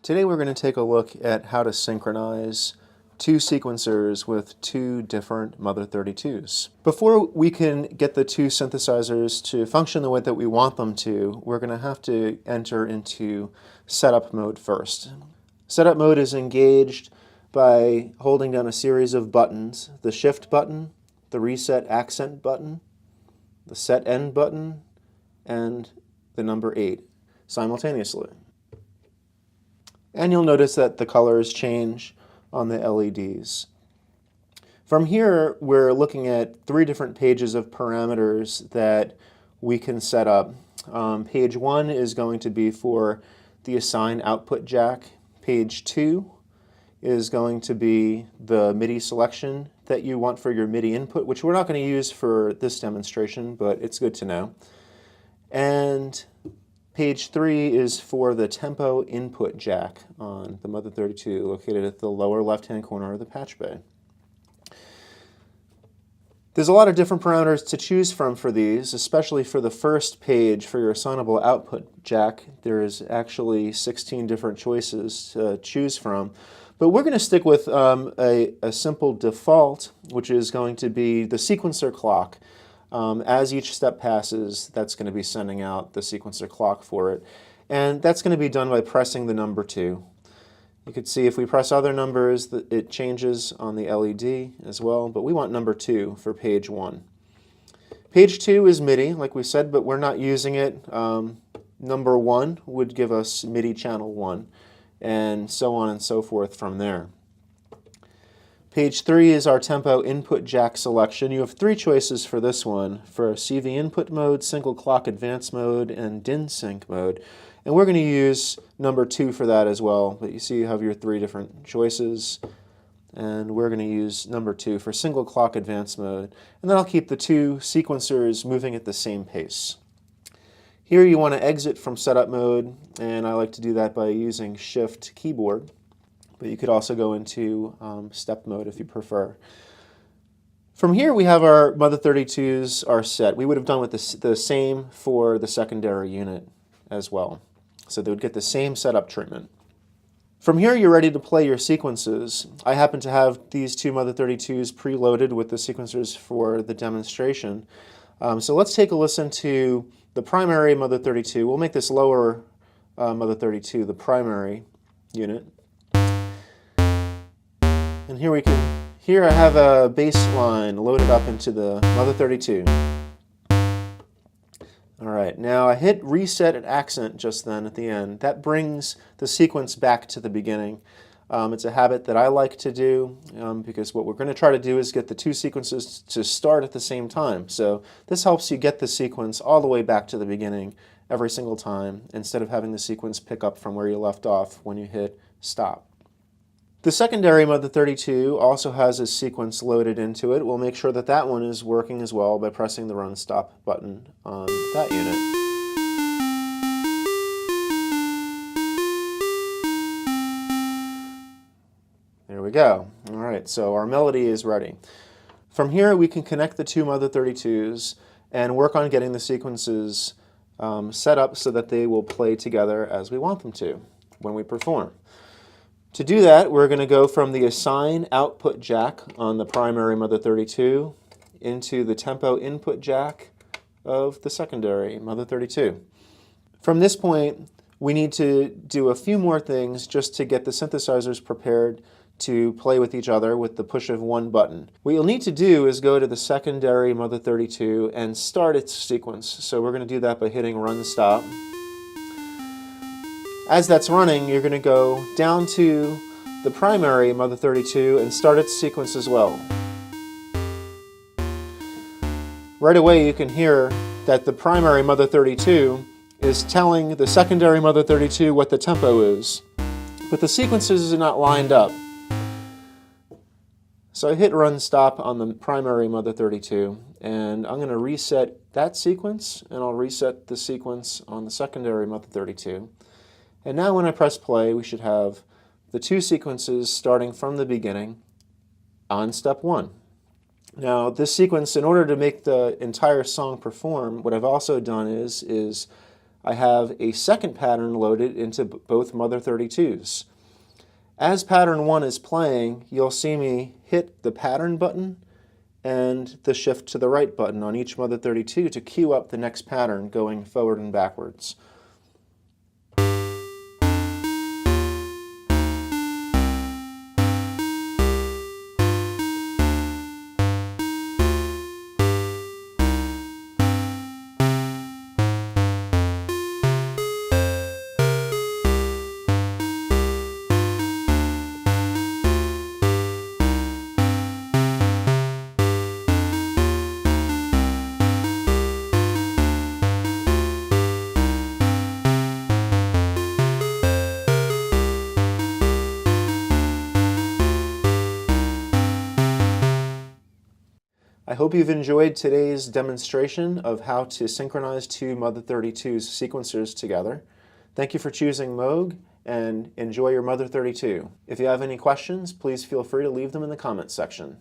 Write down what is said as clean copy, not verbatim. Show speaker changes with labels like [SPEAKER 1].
[SPEAKER 1] Today we're going to take a look at how to synchronize two sequencers with two different Mother-32's. Before we can get the two synthesizers to function the way that we want them to, we're going to have to enter into setup mode first. Setup mode is engaged by holding down a series of buttons: the shift button, the reset accent button, the set end button, and the number 8 simultaneously. And you'll notice that the colors change on the LEDs. From here, we're looking at 3 different pages of parameters that we can set up. Page 1 is going to be for the assign output jack. Page 2 is going to be the MIDI selection that you want for your MIDI input, which we're not going to use for this demonstration, but it's good to know. And page 3 is for the tempo input jack on the Mother-32, located at the lower left-hand corner of the patch bay. There's a lot of different parameters to choose from for these, especially for the first page for your assignable output jack. There's actually 16 different choices to choose from. But we're going to stick with a simple default, which is going to be the sequencer clock. As each step passes, that's going to be sending out the sequencer clock for it. And that's going to be done by pressing the number 2. You can see if we press other numbers, it changes on the LED as well, but we want number 2 for page 1. Page 2 is MIDI, like we said, but we're not using it. Number 1 would give us MIDI channel 1, and so on and so forth from there. Page 3 is our tempo input jack selection. You have 3 choices for this one, for CV input mode, single clock advance mode, and DIN sync mode. And we're going to use number 2 for that as well, but you see you have your 3 different choices, and we're going to use number 2 for single clock advance mode, and then I'll keep the 2 sequencers moving at the same pace. Here you want to exit from setup mode, and I like to do that by using Shift keyboard. But you could also go into step mode if you prefer. From here we have our Mother-32's are set. We would have done with the same for the secondary unit as well. So they would get the same setup treatment. From here you're ready to play your sequences. I happen to have these 2 Mother-32's preloaded with the sequencers for the demonstration. So let's take a listen to the primary Mother-32. We'll make this lower Mother-32 the primary unit. And here I have a bass line loaded up into the Mother-32. Alright, now I hit reset at accent just then at the end. That brings the sequence back to the beginning. It's a habit that I like to do because what we're going to try to do is get the 2 sequences to start at the same time. So this helps you get the sequence all the way back to the beginning every single time instead of having the sequence pick up from where you left off when you hit stop. The secondary Mother-32 also has a sequence loaded into it. We'll make sure that that one is working as well by pressing the run stop button on that unit. There we go. Alright, so our melody is ready. From here we can connect the 2 Mother-32's and work on getting the sequences set up so that they will play together as we want them to when we perform. To do that, we're going to go from the assign output jack on the primary Mother-32 into the tempo input jack of the secondary Mother-32. From this point, we need to do a few more things just to get the synthesizers prepared to play with each other with the push of 1 button. What you'll need to do is go to the secondary Mother-32 and start its sequence. So we're going to do that by hitting run stop. As that's running, you're going to go down to the primary Mother-32 and start its sequence as well. Right away you can hear that the primary Mother-32 is telling the secondary Mother-32 what the tempo is, but the sequences are not lined up. So I hit run stop on the primary Mother-32, and I'm going to reset that sequence, and I'll reset the sequence on the secondary Mother-32. And now when I press play, we should have the 2 sequences starting from the beginning on step 1. Now this sequence, in order to make the entire song perform, what I've also done is I have a second pattern loaded into both Mother-32’s. As pattern 1 is playing, you'll see me hit the pattern button and the shift to the right button on each Mother-32 to cue up the next pattern going forward and backwards. I hope you've enjoyed today's demonstration of how to synchronize two Mother-32’s sequencers together. Thank you for choosing Moog, and enjoy your Mother-32. If you have any questions, please feel free to leave them in the comments section.